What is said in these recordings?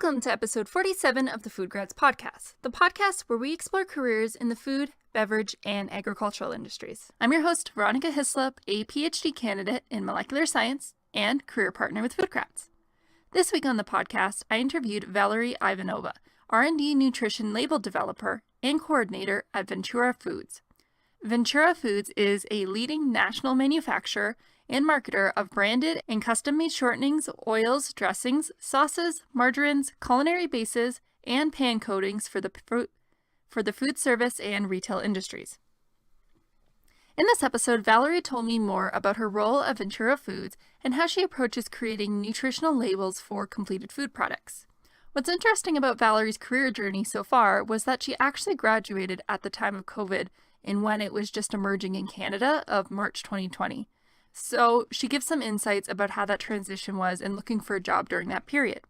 Welcome to episode 47 of the FoodGrads Podcast, the podcast where we explore careers in the food, beverage, and agricultural industries. I'm your host, Veronica Hislop, a PhD candidate in molecular science and career partner with FoodGrads. This week on the podcast, I interviewed Valerie Ivanova, R&D nutrition label developer and coordinator at Ventura Foods. Ventura Foods is a leading national manufacturer and marketer of branded and custom-made shortenings, oils, dressings, sauces, margarines, culinary bases, and pan coatings for the food service and retail industries. In this episode, Valerie told me more about her role at Ventura Foods and how she approaches creating nutritional labels for completed food products. What's interesting about Valerie's career journey so far was that she actually graduated at the time of COVID and when it was just emerging in Canada of March 2020. So she gives some insights about how that transition was and looking for a job during that period.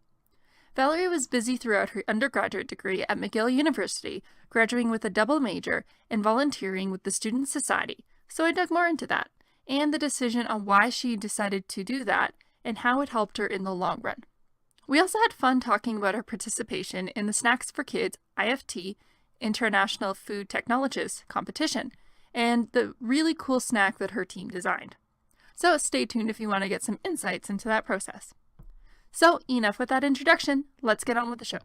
Valerie was busy throughout her undergraduate degree at McGill University, graduating with a double major and volunteering with the Student Society. So I dug more into that and the decision on why she decided to do that and how it helped her in the long run. We also had fun talking about her participation in the Snacks for Kids IFT International Food Technologists competition and the really cool snack that her team designed. So stay tuned if you want to get some insights into that process. So enough with that introduction, let's get on with the show.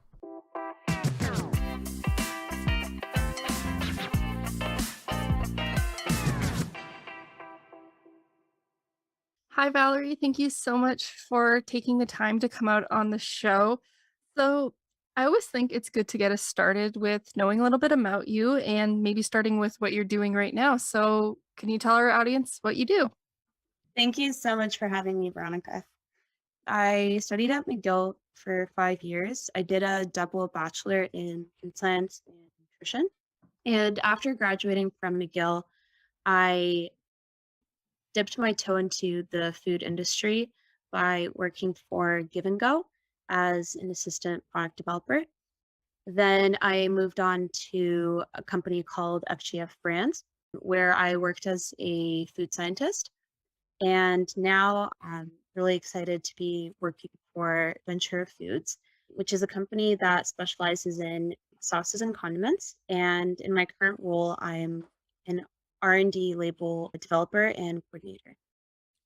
Hi Valerie, thank you so much for taking the time to come out on the show. So I always think it's good to get us started with knowing a little bit about you and maybe starting with what you're doing right now. So can you tell our audience what you do? Thank you so much for having me, Veronica. I studied at McGill for 5 years. I did a double bachelor in food science and nutrition. And after graduating from McGill, I dipped my toe into the food industry by working for Give and Go as an assistant product developer. Then I moved on to a company called FGF Brands, where I worked as a food scientist. And now I'm really excited to be working for Ventura Foods, which is a company that specializes in sauces and condiments. And in my current role, I'm an R&D label developer and coordinator.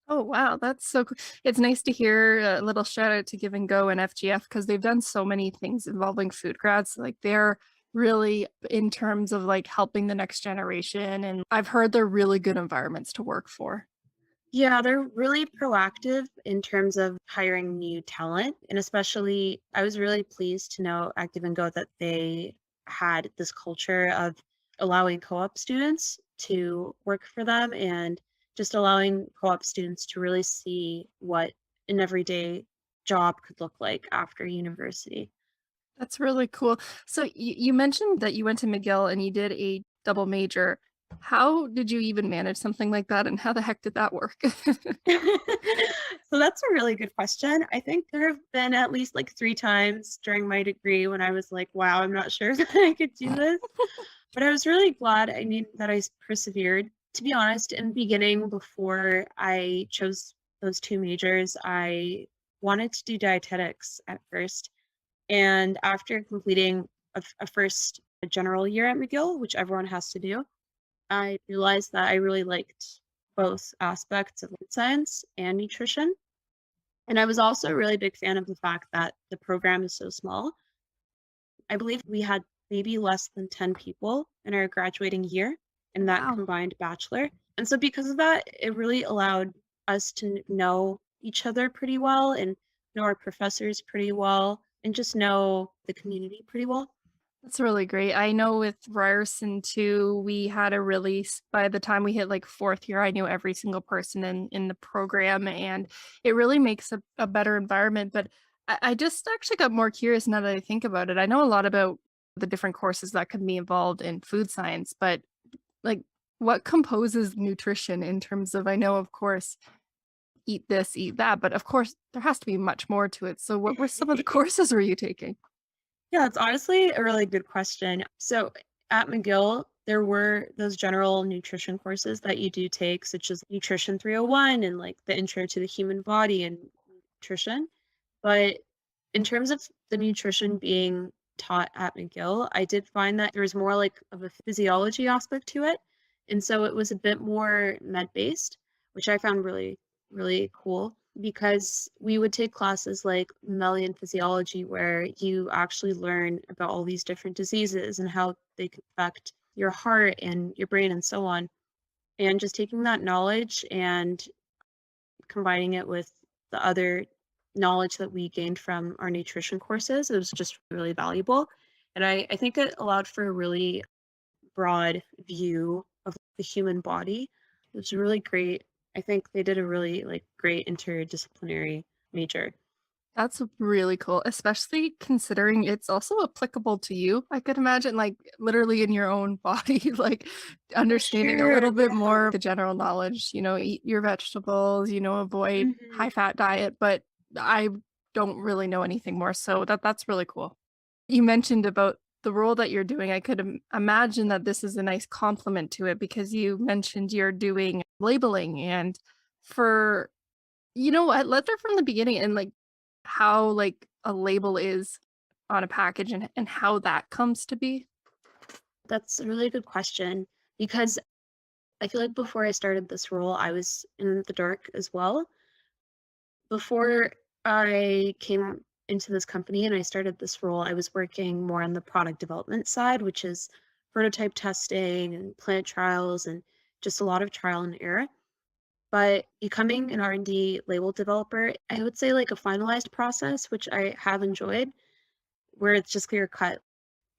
Oh, wow. That's so cool. It's nice to hear a little shout out to Give and Go and FGF because they've done so many things involving food grads. Like they're really in terms of like helping the next generation. And I've heard they're really good environments to work for. Yeah, they're really proactive in terms of hiring new talent. And especially, I was really pleased to know at Give and Go that they had this culture of allowing co-op students to work for them and just allowing co-op students to really see what an everyday job could look like after university. That's really cool. So you mentioned that you went to McGill and you did a double major. How did you even manage something like that? And how the heck did that work? So that's a really good question. I think there have been at least like 3 times during my degree when I was like, wow, I'm not sure if I could do this. But I was really glad that I persevered. To be honest, in the beginning, before I chose those 2 majors, I wanted to do dietetics at first. And after completing a first general year at McGill, which everyone has to do, I realized that I really liked both aspects of food science and nutrition. And I was also a really big fan of the fact that the program is so small. I believe we had maybe less than 10 people in our graduating year in that Wow. combined bachelor. And so because of that, it really allowed us to know each other pretty well and know our professors pretty well and just know the community pretty well. That's really great. I know with Ryerson too, we had a release by the time we hit like fourth year, I knew every single person in the program and it really makes a better environment. But I just actually got more curious now that I think about it. I know a lot about the different courses that can be involved in food science, but like what composes nutrition in terms of, I know, of course, eat this, eat that, but of course there has to be much more to it. So what were some of the courses were you taking? Yeah, it's honestly a really good question. So at McGill, there were those general nutrition courses that you do take, such as Nutrition 301 and like the Intro to the Human Body and Nutrition. But In terms of the nutrition being taught at McGill, I did find that there was more like of a physiology aspect to it. And so it was a bit more med-based, which I found really, really cool because we would take classes like mammalian physiology where you actually learn about all these different diseases and how they can affect your heart and your brain and so on. And just taking that knowledge and combining it with the other knowledge that we gained from our nutrition courses, it was just really valuable. And I think it allowed for a really broad view of the human body. It was really great. I think they did a really like great interdisciplinary major. That's really cool, especially considering it's also applicable to you. I could imagine, like, literally in your own body, like, For understanding a sure. little bit more of the general knowledge, eat your vegetables, avoid Mhm. high-fat diet, but I don't really know anything more, so that's really cool. You mentioned about the role that you're doing. I could imagine that this is a nice complement to it because you mentioned you're doing labeling and for what, let's start from the beginning and, like, how, like, a label is on a package and how that comes to be? That's a really good question because I feel like before I started this role, I was in the dark as well. Before I came into this company and I started this role, I was working more on the product development side, which is prototype testing and plant trials and just a lot of trial and error. But becoming an R&D label developer, I would say like a finalized process, which I have enjoyed, where it's just clear cut.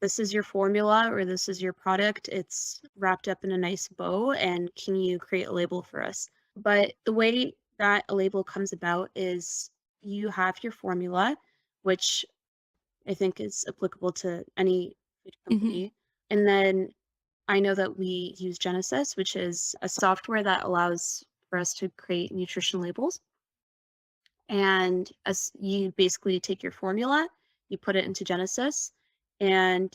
This is your formula or this is your product. It's wrapped up in a nice bow, and can you create a label for us? But the way that a label comes about is you have your formula, which I think is applicable to any food Mhm. company. And then I know that we use Genesis, which is a software that allows for us to create nutrition labels. And as you basically take your formula, you put it into Genesis, and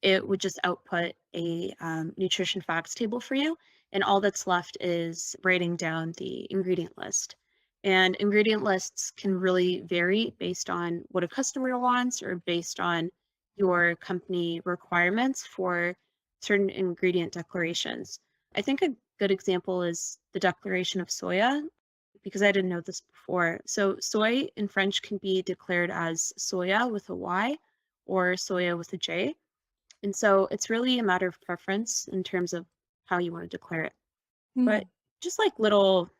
it would just output a nutrition facts table for you. And all that's left is writing down the ingredient list. And ingredient lists can really vary based on what a customer wants or based on your company requirements for certain ingredient declarations. I think a good example is the declaration of soya because I didn't know this before. So soy in French can be declared as soya with a Y or soya with a J. And so it's really a matter of preference in terms of how you want to declare it. But Mm. just like little,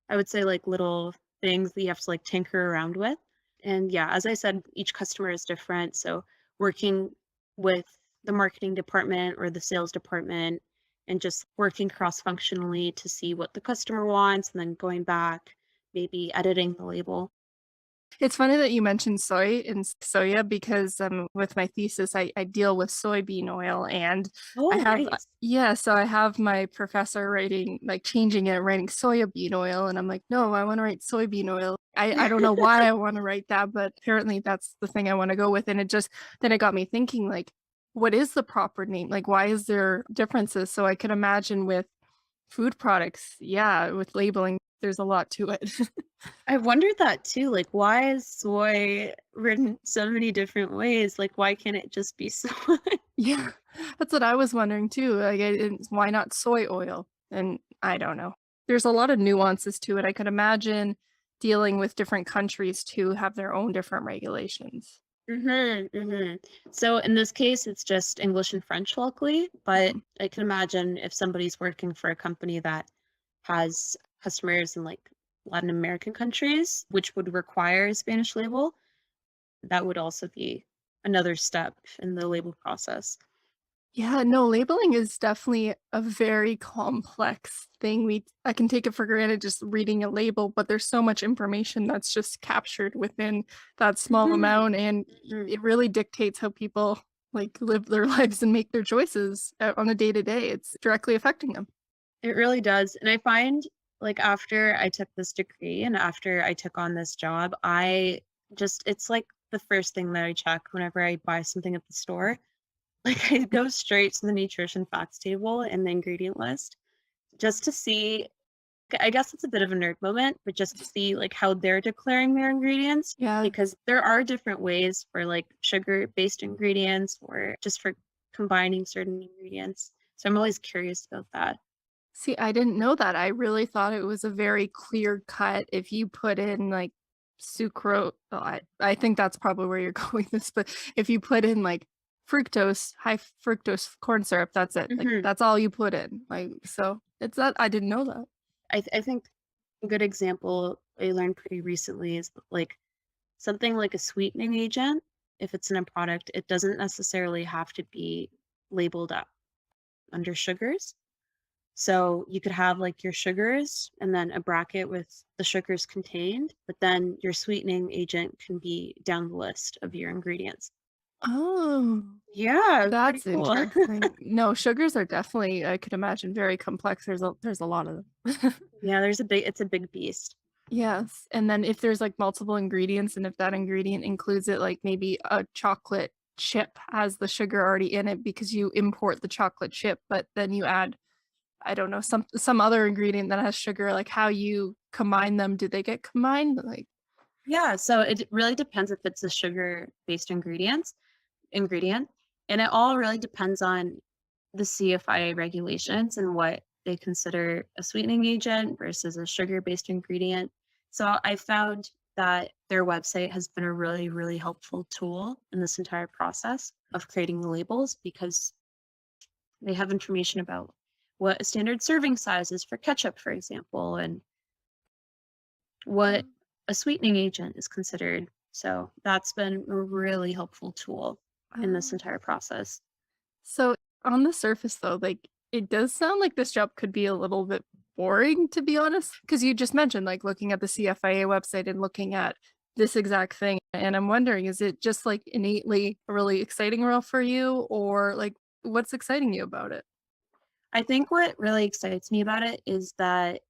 I would say like little things that you have to like tinker around with. And yeah, as I said, each customer is different. So working with the marketing department or the sales department and just working cross functionally to see what the customer wants and then going back, maybe editing the label. It's funny that you mentioned soy and soya because, with my thesis, I deal with soybean oil, and I Oh, have nice. yeah, so I have my professor writing like, changing it, writing soya bean oil, and I'm like, "No, I wanna write soybean oil." I don't know why I wanna write that, but apparently that's the thing I wanna go with, and it got me thinking, like, what is the proper name? Like, why is there differences? So I could imagine with food products, yeah, with labeling, there's a lot to it. I wondered that too. Like, why is soy written so many different ways? Like, why can't it just be soy? Yeah, that's what I was wondering too, like, why not soy oil? And I don't know. There's a lot of nuances to it. I could imagine dealing with different countries too have their own different regulations. So in this case, it's just English and French locally, but Mhm. I can imagine if somebody's working for a company that has customers in like Latin American countries, which would require a Spanish label, that would also be another step in the label process. Yeah, no, labeling is definitely a very complex thing. I can take it for granted just reading a label, but there's so much information that's just captured within that small Mhm, amount, and mhm. it really dictates how people, like, live their lives and make their choices, on a day to day. It's directly affecting them. It really does. And I find like after I took this degree and after I took on this job, it's like the first thing that I check whenever I buy something at the store. Like I go straight to the nutrition facts table and the ingredient list just to see. I guess it's a bit of a nerd moment, but just to see like how they're declaring their ingredients, Yeah. because there are different ways for like sugar-based ingredients or just for combining certain ingredients. So I'm always curious about that. See, I didn't know that. I really thought it was a very clear cut if you put in, like, sucrose well, I think that's probably where you're going with this, but if you put in, like, fructose, high fructose corn syrup, that's it. Like, Hmm. that's all you put in. Like, so it's that I didn't know that. I think a good example I learned pretty recently is like something like a sweetening agent. If it's in a product, it doesn't necessarily have to be labeled up under sugars. So you could have like your sugars and then a bracket with the sugars contained, but then your sweetening agent can be down the list of your ingredients. Oh, Yeah, pretty that's cool. interesting. No, sugars are definitely, I could imagine, very complex. There's a lot of them. Yeah, it's a big beast. Yes, and then if there's, like, multiple ingredients, and if that ingredient includes it, like, maybe a chocolate chip has the sugar already in it because you import the chocolate chip, but then you add, I don't know, some other ingredient that has sugar, like, how you combine them, do they get combined? Like Yeah, so it really depends if it's a sugar-based ingredient, and it all really depends on the CFIA regulations and what they consider a sweetening agent versus a sugar-based ingredient. So I found that their website has been a really, really helpful tool in this entire process of creating the labels because they have information about what a standard serving size is for ketchup, for example, and what a sweetening agent is considered. So that's been a really helpful tool in this Oh. entire process. So, on the surface, though, like, it does sound like this job could be a little bit boring, to be honest, because you just mentioned, like, looking at the CFIA website and looking at this exact thing, and I'm wondering, is it just, like, innately a really exciting role for you, or, like, what's exciting you about it? I think what really excites me about it is that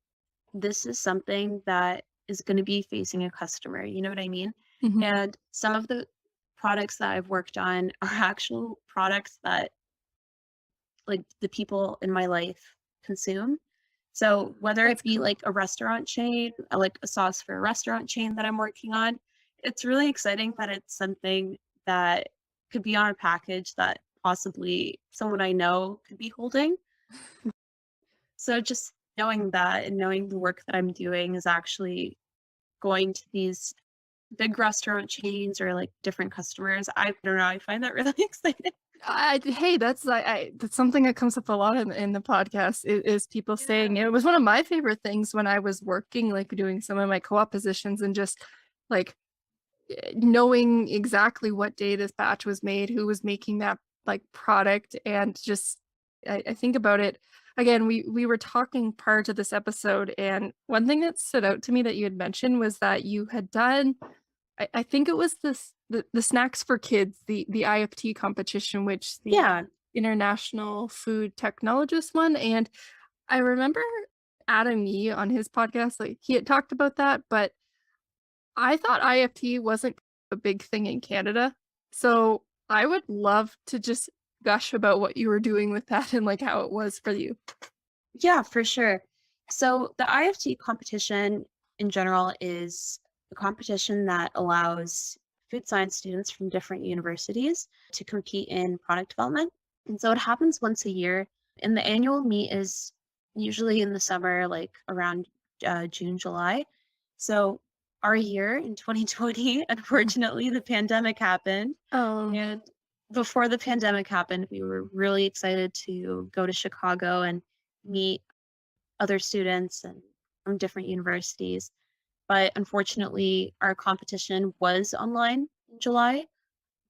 this is something that is going to be facing a customer. You know what I mean? Mhm. And some of the products that I've worked on are actual products that like the people in my life consume. So whether That's it be cool. like a restaurant chain, like a sauce for a restaurant chain that I'm working on, it's really exciting that it's something that could be on a package that possibly someone I know could be holding. So just knowing that and knowing the work that I'm doing is actually going to these big restaurant chains or like different customers, I don't know, I find that really exciting. Hey, that's something that comes up a lot in the podcast is people Yeah. saying it was one of my favorite things when I was working, like, doing some of my co-op positions and just, like, knowing exactly what day this batch was made, who was making that, like, product, and just I think about it again, we were talking prior to this episode, and one thing that stood out to me that you had mentioned was that you had done I think it was the Snacks for Kids, the IFT competition, which the Yeah. International Food Technologist won, and I remember Adam Yee on his podcast, like, he had talked about that, but I thought IFT wasn't a big thing in Canada, so I would love to just gush about what you were doing with that and, like, how it was for you. Yeah, for sure. So the IFT competition in general is a competition that allows food science students from different universities to compete in product development. And so it happens once a year. And the annual meet is usually in the summer, like around June, July. So our year in 2020, unfortunately, the pandemic happened. Oh. And before the pandemic happened, we were really excited to go to Chicago and meet other students and from different universities. But unfortunately, our competition was online in July,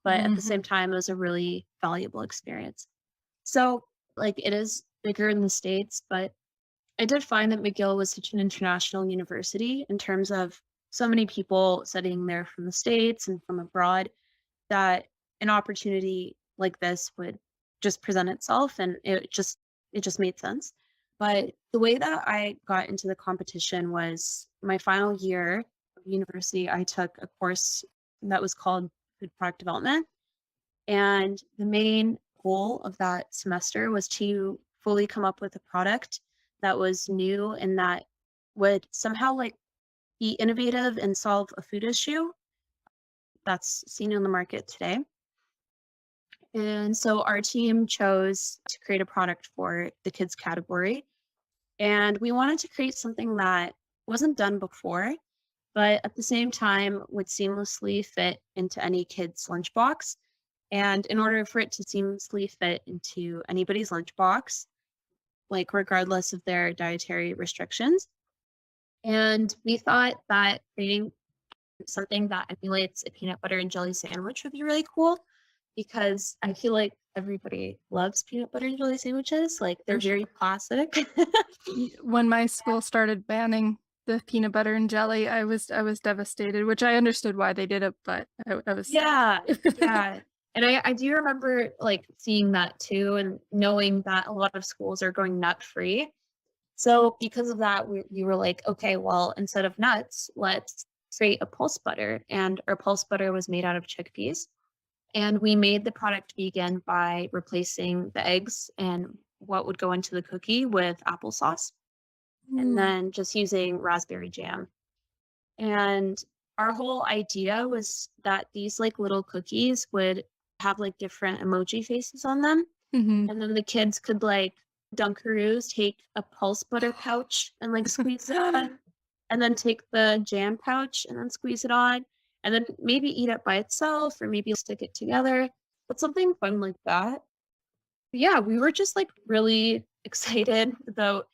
but at the same Mhm. time, it was a really valuable experience. So, like, it is bigger in the States, but I did find that McGill was such an international university in terms of so many people studying there from the States and from abroad that an opportunity like this would just present itself and it just made sense. But the way that I got into the competition was my final year of university. I took a course that was called food product development, and the main goal of that semester was to fully come up with a product that was new and that would somehow like be innovative and solve a food issue that's seen in the market today. And so our team chose to create a product for the kids category. And we wanted to create something that wasn't done before, but at the same time would seamlessly fit into any kid's lunchbox. And in order for it to seamlessly fit into anybody's lunchbox, like regardless of their dietary restrictions. And we thought that creating something that emulates a peanut butter and jelly sandwich would be really cool because I feel like everybody loves peanut butter and jelly sandwiches. Like they're very classic. When my school started banning the peanut butter and jelly, I was devastated, which I understood why they did it, but I was Yeah, yeah. And I do remember like seeing that too and knowing that a lot of schools are going nut free. So because of that, we were like, okay, well, instead of nuts, let's create a pulse butter. And our pulse butter was made out of chickpeas. And we made the product vegan by replacing the eggs and what would go into the cookie with applesauce and Mm. then just using raspberry jam. And our whole idea was that these like little cookies would have like different emoji faces on them. Mhm. And then the kids could like Dunkaroos take a pulse butter pouch and like squeeze it on, and then take the jam pouch and then squeeze it on, and then maybe eat it by itself or maybe stick it together. But something fun like that. Yeah, we were just like really excited about,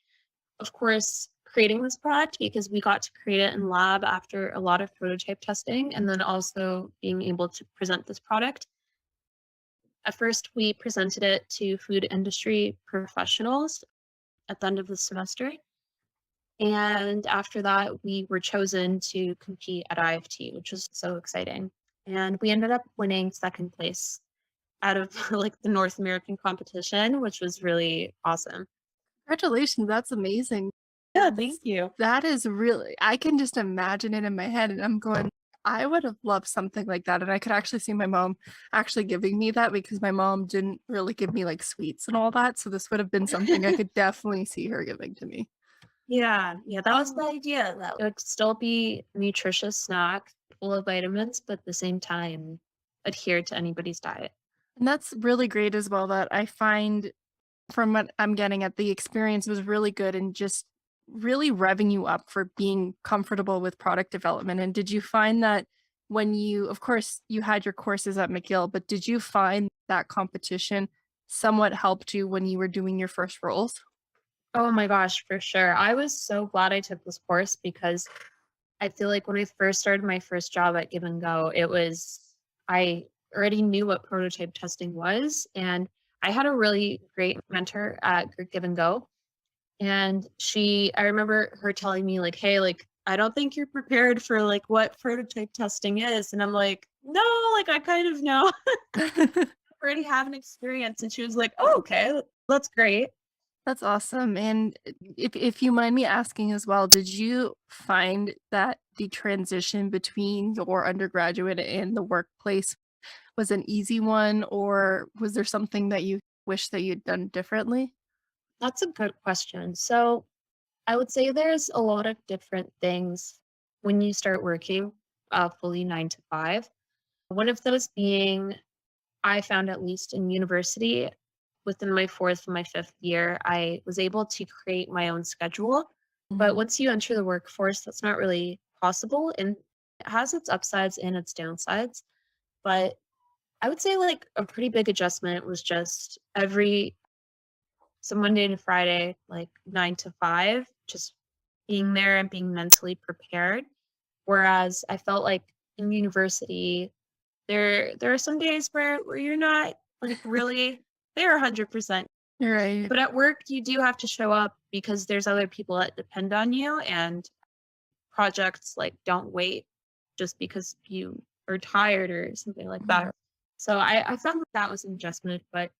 of course, creating this product because we got to create it in lab after a lot of prototype testing and then also being able to present this product. At first, we presented it to food industry professionals at the end of the semester. And after that, we were chosen to compete at IFT, which was so exciting. And we ended up winning second place out of like the North American competition, which was really awesome. Congratulations, that's amazing. Yeah, thank you. That is really I can just imagine it in my head, and I'm going, "I would have loved something like that," and I could actually see my mom actually giving me that because my mom didn't really give me, like, sweets and all that, so this would have been something I could definitely see her giving to me. Yeah, yeah, that was the idea. That it would still be a nutritious snack full of vitamins, but at the same time adhere to anybody's diet. And that's really great as well that I find from what I'm getting at, the experience was really good and just really revving you up for being comfortable with product development. And did you find that when you, of course, you had your courses at McGill, but did you find that competition somewhat helped you when you were doing your first roles? Oh my gosh, for sure. I was so glad I took this course because I feel like when I first started my first job at Give and Go, I already knew what prototype testing was. And I had a really great mentor at Give and Go. And I remember her telling me, like, hey, like, I don't think you're prepared for like what prototype testing is. And I'm like, no, like, I kind of know. That's I already have an experience. And she was like, oh, okay, that's great. awesome. And if you mind me asking as well, did you find that the transition between your undergraduate and the workplace was an easy one, or was there something that you wish that you'd done differently? That's a good question. So I would say there's a lot of different things when you start working fully 9 to 5. One of those being, I found at least in university, within my fourth and my fifth year, I was able to create my own schedule. But Mhm. once you enter the workforce, that's not really possible. And it has its upsides and its downsides. But I would say like a pretty big adjustment was just so Monday to Friday, like 9 to 5, just being there and being mentally prepared. Whereas I felt like in university, there are some days where you're not like really there 100%. You're right. But at work, you do have to show up because there's other people that depend on you, and projects like don't wait just because you are tired or something like Mhm. that. So I found that was an adjustment, but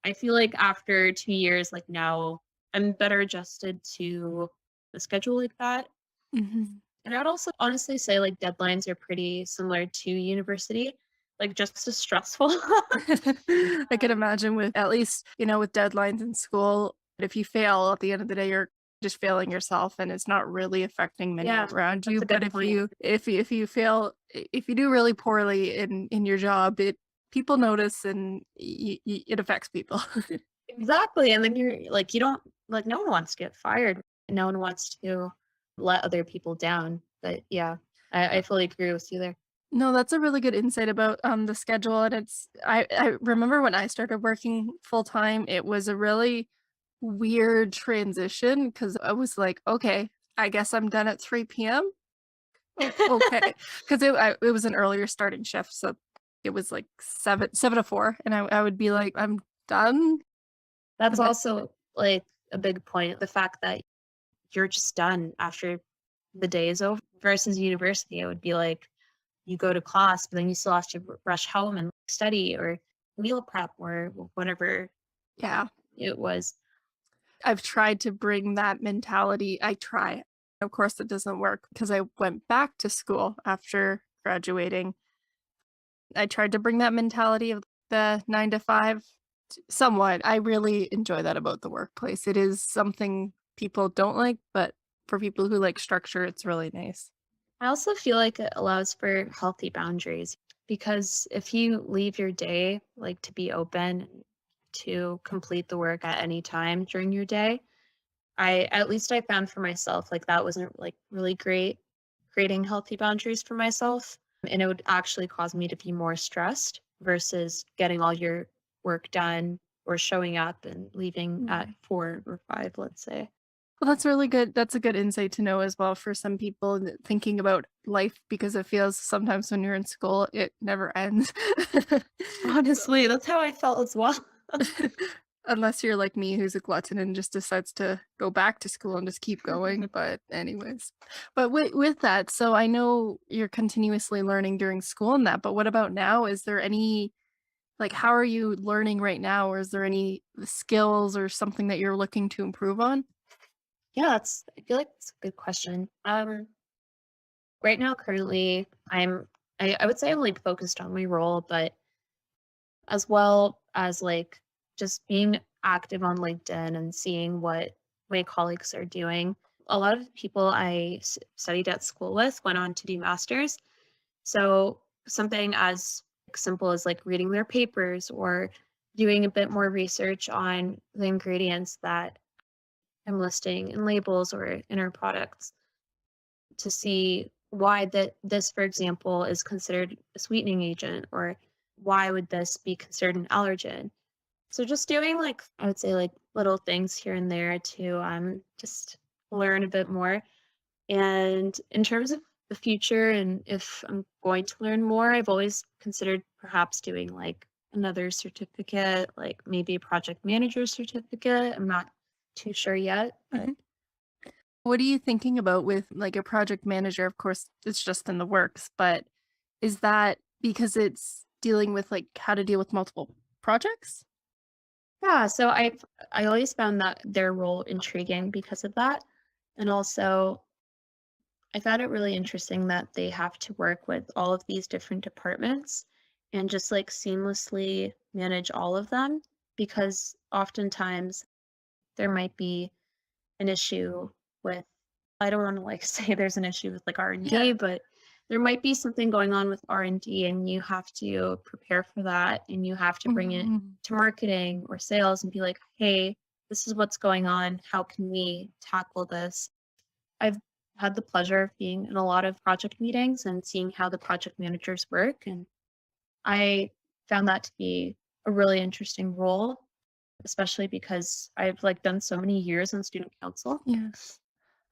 I feel like after 2 years, like now I'm better adjusted to the schedule like that. Mhm. And I'd also honestly say like deadlines are pretty similar to university, like just as stressful. I can imagine with at least, with deadlines in school, if you fail at the end of the day, you're just failing yourself and it's not really affecting many Yeah, around that's you. a But good point. if you fail, if you do really poorly in your job, people notice and it affects people. Exactly. And then you're like, you don't like, no one wants to get fired. No one wants to let other people down. But yeah, I fully agree with you there. No, that's a really good insight about the schedule. And I remember when I started working full time, it was a really weird transition because I was like, okay, I guess I'm done at 3 p.m. Oh, okay. Because it was an earlier starting shift. So it was like 7 to 4. And I would be like, I'm done. That's And then, also like a big point. The fact that you're just done after the day is over versus university. It would be like you go to class, but then you still have to rush home and study or meal prep or whatever yeah, it was. I've tried to bring that mentality. I try. Of course, it doesn't work because I went back to school after graduating. I tried to bring that mentality of the 9 to 5 somewhat. I really enjoy that about the workplace. It is something people don't like, but for people who like structure, it's really nice. I also feel like it allows for healthy boundaries because if you leave your day like to be open to complete the work at any time during your day, I at least I found for myself like that wasn't like really great creating healthy boundaries for myself and it would actually cause me to be more stressed versus getting all your work done or showing up and leaving at Right. 4 or 5, let's say. Well, that's really good. That's a good insight to know as well for some people thinking about life because it feels sometimes when you're in school, it never ends. So, Honestly, that's how I felt as well. unless you're like me, who's a glutton and just decides to go back to school and just keep going. But anyways, but with that, so I know you're continuously learning during school and that, but what about now? Is there any like how are you learning right now, or is there any skills or something that you're looking to improve on? Yeah, that's I feel like that's a good question. Right now, currently, I would say I'm like focused on my role, but as well as like just being active on LinkedIn and seeing what my colleagues are doing. A lot of people studied at school with went on to do masters. So something as simple as like reading their papers or doing a bit more research on the ingredients that I'm listing in labels or in our products to see why this, for example, is considered a sweetening agent or why would this be considered an allergen. So just doing like I would say like little things here and there to just learn a bit more. And in terms of the future and if I'm going to learn more, I've always considered perhaps doing like another certificate, like maybe a project manager certificate. I'm not too sure yet, but Mhm. What are you thinking about with like a project manager? Of course, it's just in the works, but is that because it's dealing with like how to deal with multiple projects? yeah, so I always found that their role intriguing because of that. And also I found it really interesting that they have to work with all of these different departments and just like seamlessly manage all of them because oftentimes there might be an issue with I don't want to like say there's an issue with like Yeah. R&D, but there might be something going on with R&D and you have to prepare for that and you have to bring it Mhm. to marketing or sales and be like, "Hey, this is what's going on. How can we tackle this?" I've had the pleasure of being in a lot of project meetings and seeing how the project managers work, and I found that to be a really interesting role, especially because I've like done so many years in student council. Yeah.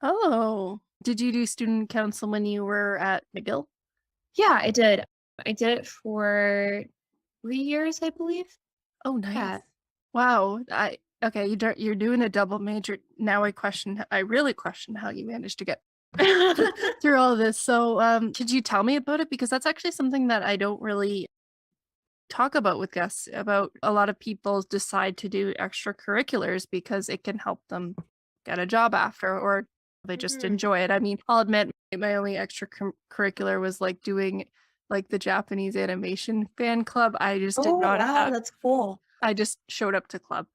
Oh, did you do student council when you were at McGill? Yeah, I did. I did it for 3 years, I believe. Oh, nice. Yeah. Wow. You're doing a double major. Now I really question how you managed to get through all of this. So, could you tell me about it? Because that's actually something that I don't really talk about with guests about. A lot of people decide to do extracurriculars because it can help them get a job after, or they just Mhm. enjoy it. I mean, I'll admit my only extracurricular was like doing like the Japanese animation fan club. I just did Oh, not wow, have that's cool. I just showed up to club.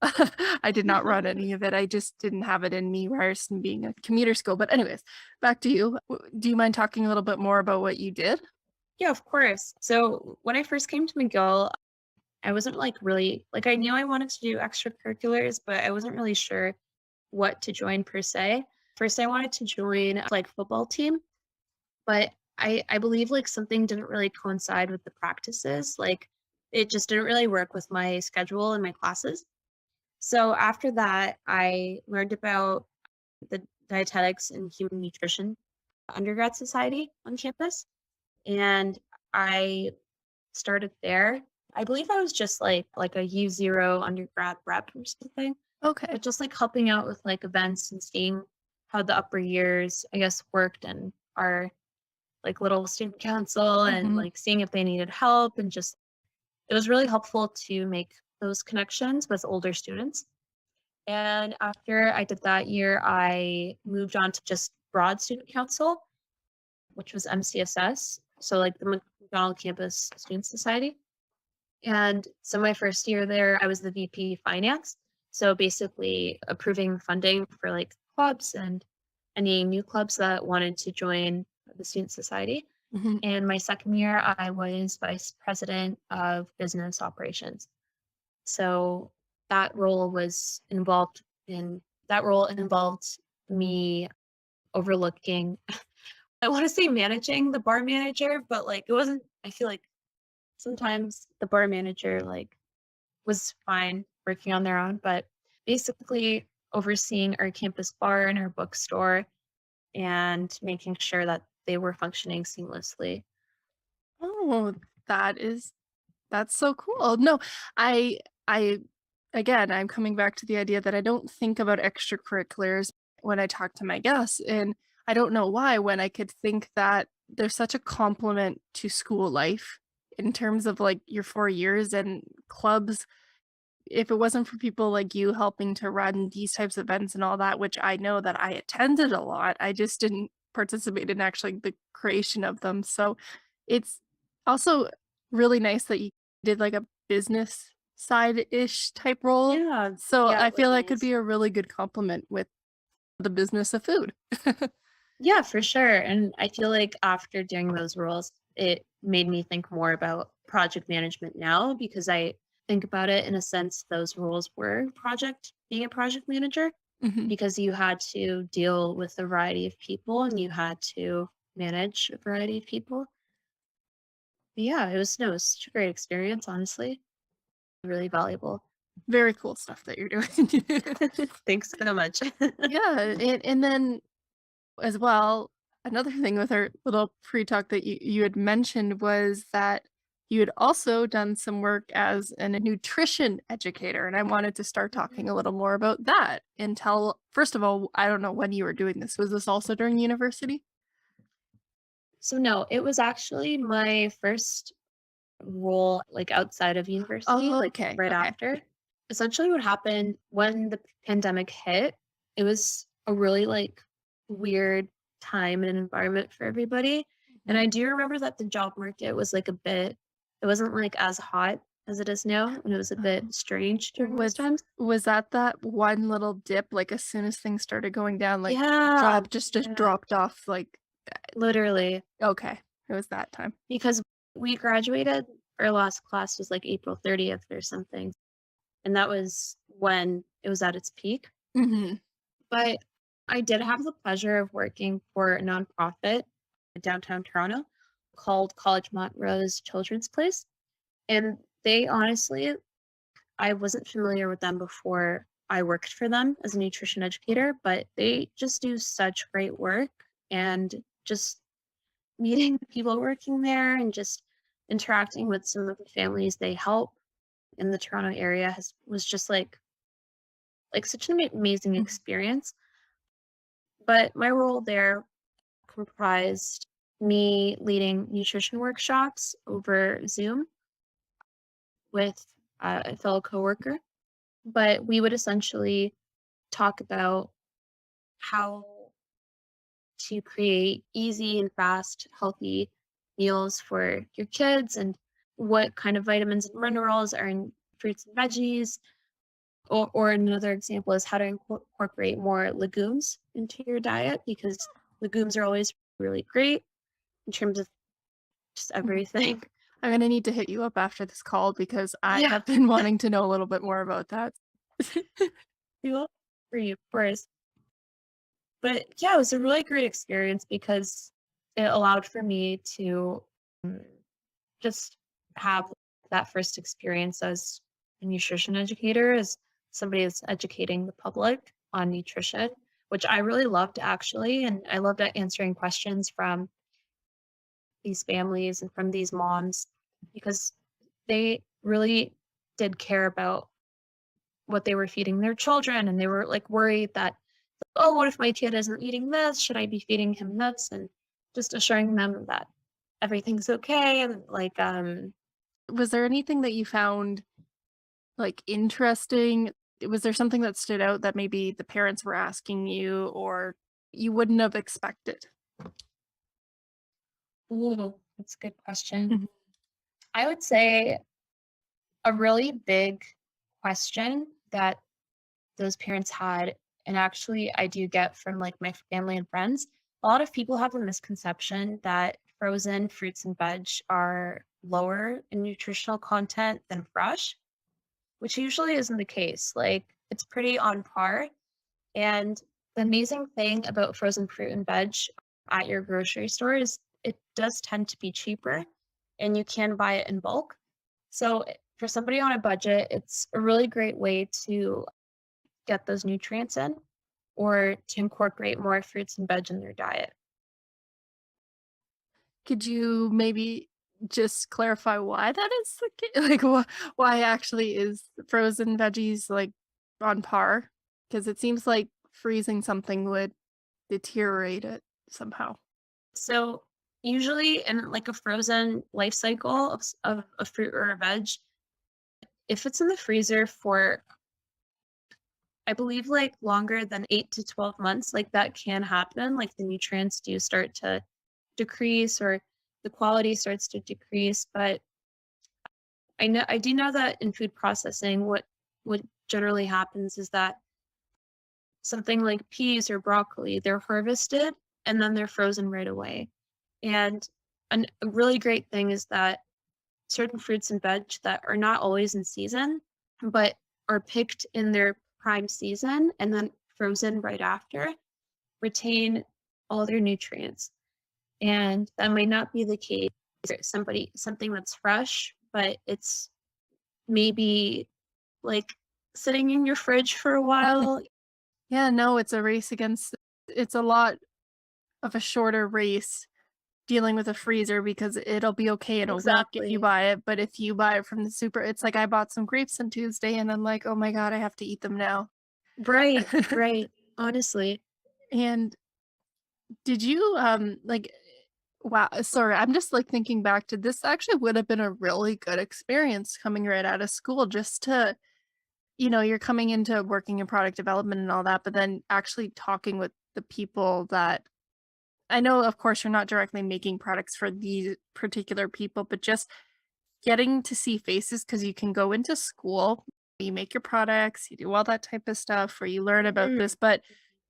I did not run any of it. I just didn't have it in me, Ryerson being a commuter school. But anyways, back to you. Do you mind talking a little bit more about what you did? Yeah, of course. So when I first came to McGill, I wasn't like really like I knew I wanted to do extracurriculars, but I wasn't really sure what to join per se. First, I wanted to join like football team, but I believe like something didn't really coincide with the practices. Like it just didn't really work with my schedule and my classes. So after that, I learned about the dietetics and human nutrition undergrad society on campus, and I started there. I believe I was just like a U0 undergrad rep or something, Okay. but just like helping out with like events and seeing how the upper years, I guess, worked and our like little student council and Hmm. like seeing if they needed help and just it was really helpful to make those connections with older students. And after I did that year, I moved on to just broad student council, which was MCSS. So like the McDonald Campus Student Society. And so my first year there, I was the VP finance. So basically approving funding for like clubs and any new clubs that wanted to join the student society. Hmm. And my second year, I was vice president of business operations. So that role was involved in that role involved me overlooking, I want to say managing the bar manager, but like it wasn't, I feel like sometimes the bar manager like was fine working on their own, but basically overseeing our campus bar and our bookstore and making sure that they were functioning seamlessly. Oh, that is that's so cool. No, I again, I'm coming back to the idea that I don't think about extracurriculars when I talk to my guests, and I don't know why when I could think that there's such a complement to school life in terms of like your 4 years and clubs. If it wasn't for people like you helping to run these types of events and all that, which I know that I attended a lot, I just didn't participate in actually the creation of them. So it's also really nice that you did like a business side-ish type role. Yeah, So yeah, I it was feel that could nice. be a really good complement with the business of food. Yeah, for sure. And I feel like after doing those roles, it made me think more about project management now because I think about it in a sense, those roles were being a project manager Mhm. because you had to deal with a variety of people and you had to manage a variety of people. But yeah, it was such a great experience, honestly. Really valuable. Very cool stuff that you're doing. Thanks so much. Yeah, and then as well, another thing with our little pre-talk that you had mentioned was that you had also done some work as a nutrition educator, and I wanted to start talking Mhm. a little more about that and tell first of all, I don't know when you were doing this. Was this also during university? So no, it was actually my first role, like, outside of university, Oh, like, okay, right okay. after. Essentially what happened when the pandemic hit, it was a really, like, weird time and environment for everybody, and Mhm. I do remember that the job market was, like, a bit it wasn't, like, as hot as it is now, and it was a bit Oh, strange during those was times. was that one little dip, like, as soon as things started going down, like, Yeah, job just yeah, dropped off, like literally, okay, it was that time. because we graduated our last class was, like, April 30th or something, and that was when it was at its peak. Mhm. But I did have the pleasure of working for a nonprofit in downtown Toronto called College Montrose Children's Place. And they honestly, I wasn't familiar with them before I worked for them as a nutrition educator, but they just do such great work. And just meeting the people working there and just interacting with some of the families they help in the Toronto area was just like such an amazing Mhm. experience. But my role there comprised me leading nutrition workshops over Zoom with a fellow coworker. But we would essentially talk about how to create easy and fast, healthy meals for your kids and what kind of vitamins and minerals are fruits and veggies. Or another example is how to incorporate more legumes into your diet, because legumes are always really great in terms of just everything. I'm going to need to hit you up after this call because I Yeah, have been wanting to know a little bit more about that. fuel for you, of course. But yeah, it was a really great experience because it allowed for me to um, just have that first experience as a nutrition educator, as somebody that's educating the public on nutrition, which I really loved actually. And I loved answering questions from these families and from these moms, because they really did care about what they were feeding their children. And they were like worried that, oh, what if my kid isn't eating this? Should I be feeding him this? And just assuring them that everything's okay. And like, Was there anything that you found like interesting? Was there something that stood out that maybe the parents were asking you or you wouldn't have expected? ooh, that's a good question. Mhm. I would say a really big question that those parents had, and actually I do get from like my family and friends, a lot of people have a misconception that frozen fruits and veg are lower in nutritional content than fresh, which usually isn't the case. Like it's pretty on par. And the amazing thing about frozen fruit and veg at your grocery store is it does tend to be cheaper and you can buy it in bulk. So for somebody on a budget, it's a really great way to get those nutrients in or to incorporate more fruits and veg in their diet. Could you maybe just clarify why that is the case? Like, why actually is frozen veggies like on par? Because it seems like freezing something would deteriorate it somehow. So usually in like a frozen life cycle of a fruit or a veg, if it's in the freezer for, I believe, like longer than 8 to 12 months, like that can happen. Like the nutrients do start to decrease or the quality starts to decrease. But I do know that in food processing, what generally happens is that something like peas or broccoli, they're harvested and then they're frozen right away. And a really great thing is that certain fruits and veg that are not always in season, but are picked in their prime season and then frozen right after, retain all their nutrients. And that might not be the case for something that's fresh, but it's maybe like sitting in your fridge for a while. Yeah, no, it's a race against, it's a lot of a shorter race dealing with a freezer because it'll be okay in a week if you Exactly. buy it. But if you buy it from the super, it's like I bought some grapes on Tuesday and I'm like, oh my God, I have to eat them now. Right, right. Honestly. And did you like wow, sorry, I'm just like thinking back to this actually would have been a really good experience coming right out of school just to, you're coming into working in product development and all that, but then actually talking with the people that I know, of course, you're not directly making products for these particular people, but just getting to see faces because you can go into school, you make your products, you do all that type of stuff where you learn about Mm, this, but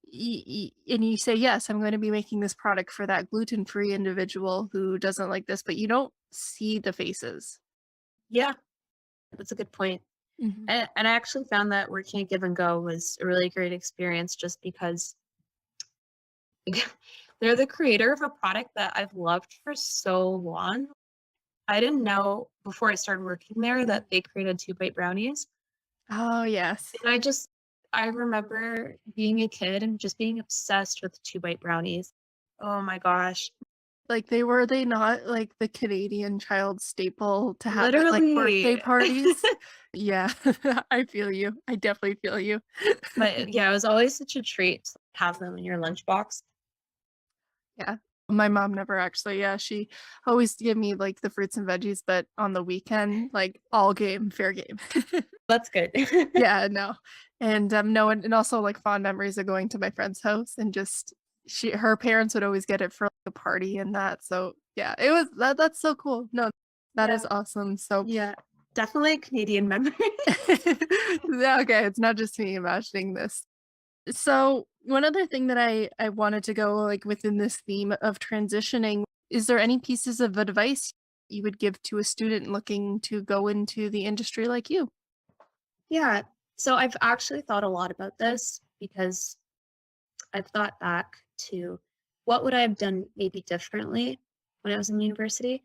and you say, yes, I'm going to be making this product for that gluten-free individual who doesn't like this, but you don't see the faces. yeah, that's a good point. Mhm. And I actually found that working at Give and Go was a really great experience just because they're the creator of a product that I've loved for so long. I didn't know before I started working there that they created 2 bite brownies. Oh, yes. And I remember being a kid and just being obsessed with 2 bite brownies. Oh my gosh. Like, they not, like, the Canadian child staple to have at, like, birthday Literally. parties? Yeah, I feel you. I definitely feel you. But yeah, it was always such a treat to have them in your lunchbox. Yeah. My mom never actually, yeah, she always give me, like, the fruits and veggies, but on the weekend, like, all game, fair game. That's good. Yeah, no. And, no, and also, like, fond memories of going to my friend's house and just her parents would always get it for, like, a party and that, so, yeah, it was that's so cool. No, that Yeah. is awesome. So, Yeah. definitely a Canadian memory. Yeah, okay, it's not just me imagining this. So, one other thing that I wanted to go like within this theme of transitioning, is there any pieces of advice you would give to a student looking to go into the industry like you? Yeah. So I've actually thought a lot about this because I've thought back to what would I have done maybe differently when I was in university.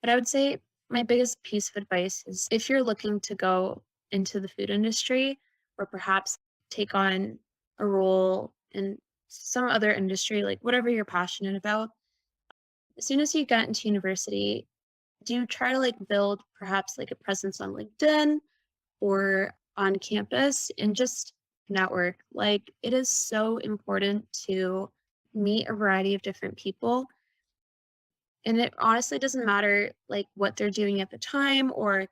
But I would say my biggest piece of advice is if you're looking to go into the food industry or perhaps take on a role in some other industry, like whatever you're passionate about, as soon as you get into university, do try to like build perhaps like a presence on LinkedIn or on campus and just network. Like it is so important to meet a variety of different people. And it honestly doesn't matter like what they're doing at the time or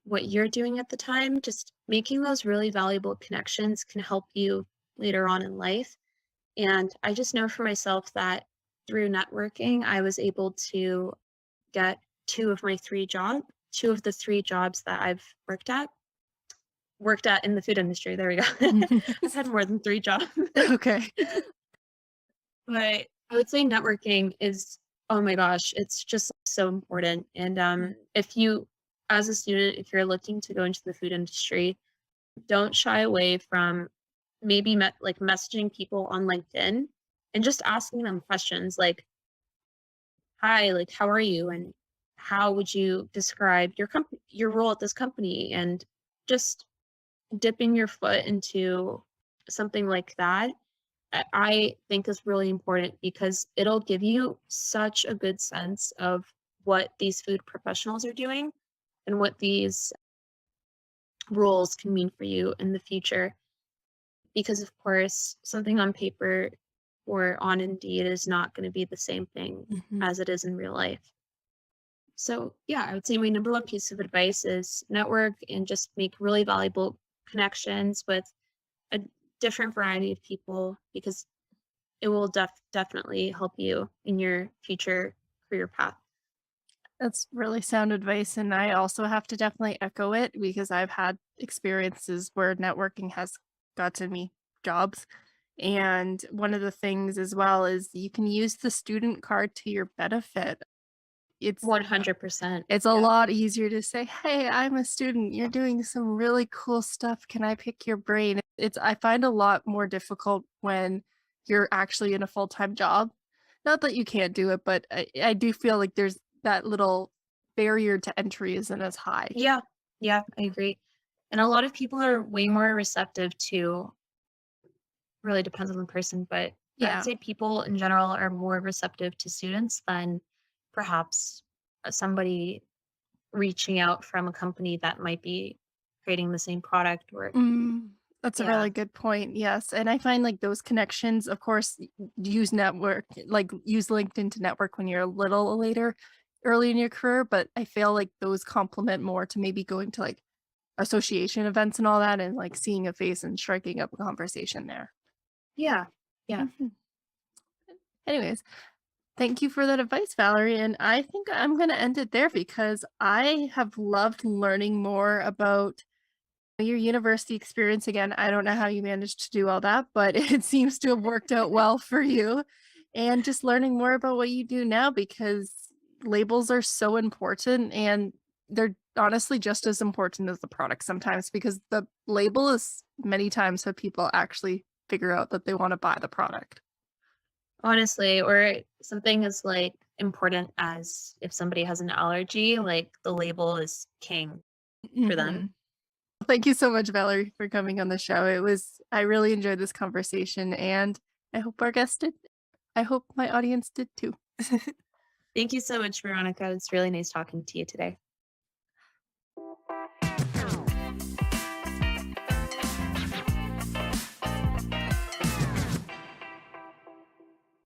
what you're doing at the time. Just making those really valuable connections can help you later on in life. And I just know for myself that through networking, I was able to get two of the three jobs that I've worked at in the food industry. There we go. I've had more than three jobs. Okay. But I would say networking is, oh my gosh, it's just so important. And if you, as a student, if you're looking to go into the food industry, don't shy away from maybe like messaging people on LinkedIn and just asking them questions like, "Hi, like, how are you? And how would you describe your company, your role at this company?" And just dipping your foot into something like that I think is really important because it'll give you such a good sense of what these food professionals are doing and what these roles can mean for you in the future. Because, of course, something on paper or on Indeed is not going to be the same thing Mhm. as it is in real life. So, yeah, I would say my number one piece of advice is network and just make really valuable connections with a different variety of people because it will definitely help you in your future career path. That's really sound advice, and I also have to definitely echo it because I've had experiences where networking has gotten me jobs. And one of the things as well is you can use the student card to your benefit. It's 100%. it's a Yeah. lot easier to say, "Hey, I'm a student. You're doing some really cool stuff. Can I pick your brain?" I find a lot more difficult when you're actually in a full-time job. Not that you can't do it, but I do feel like there's that little barrier to entry isn't as high. Yeah. Yeah, I agree. And a lot of people are way more receptive to really depends on the person, but I'd Yeah. say people in general are more receptive to students than perhaps somebody reaching out from a company that might be creating the same product or That's a yeah. really good point. Yes. And I find like those connections, of course, use LinkedIn to network when you're a little later, early in your career. But I feel like those complement more to maybe going to like association events and all that and like seeing a face and striking up a conversation there. Yeah. Yeah. Mhm. Anyways, thank you for that advice, Valerie. And I think I'm going to end it there because I have loved learning more about your university experience again. I don't know how you managed to do all that, but it seems to have worked out well for you. And just learning more about what you do now because labels are so important and they're honestly just as important as the product sometimes because the label is many times how people actually figure out that they want to buy the product. Honestly, or something as like important as if somebody has an allergy, like the label is king for them. Mhm. Thank you so much, Valerie, for coming on the show. I really enjoyed this conversation and I hope our guest did. I hope my audience did too. Thank you so much, Veronica. It's really nice talking to you today.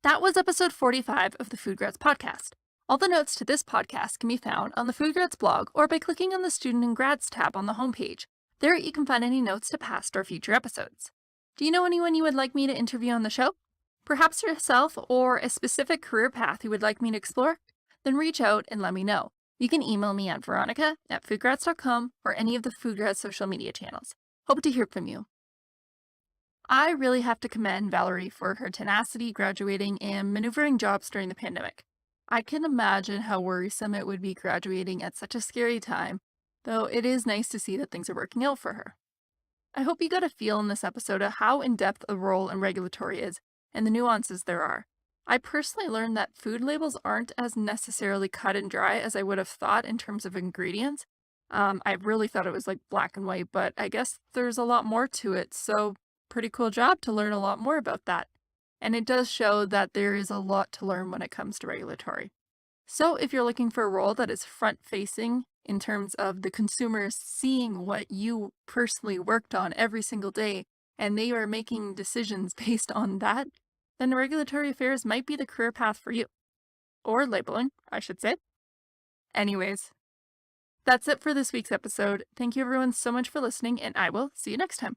That was episode 45 of the FoodGrads Podcast. All the notes to this podcast can be found on the FoodGrads blog or by clicking on the Student and Grads tab on the homepage. There you can find any notes to past or future episodes. Do you know anyone you would like me to interview on the show? Perhaps yourself or a specific career path you would like me to explore? Then reach out and let me know. You can email me at veronica@foodgrads.com or any of the FoodGrads social media channels. Hope to hear from you. I really have to commend Valerie for her tenacity graduating and maneuvering jobs during the pandemic. I can imagine how worrisome it would be graduating at such a scary time, though it is nice to see that things are working out for her. I hope you got a feel in this episode of how in-depth a role in regulatory is and the nuances there are. I personally learned that food labels aren't as necessarily cut and dry as I would have thought in terms of ingredients. I really thought it was like black and white, but I guess there's a lot more to it, so pretty cool job to learn a lot more about that. And it does show that there is a lot to learn when it comes to regulatory. So if you're looking for a role that is front-facing in terms of the consumer seeing what you personally worked on every single day, and they are making decisions based on that, then regulatory affairs might be the career path for you. Or labeling, I should say. Anyways, that's it for this week's episode. Thank you everyone so much for listening, and I will see you next time.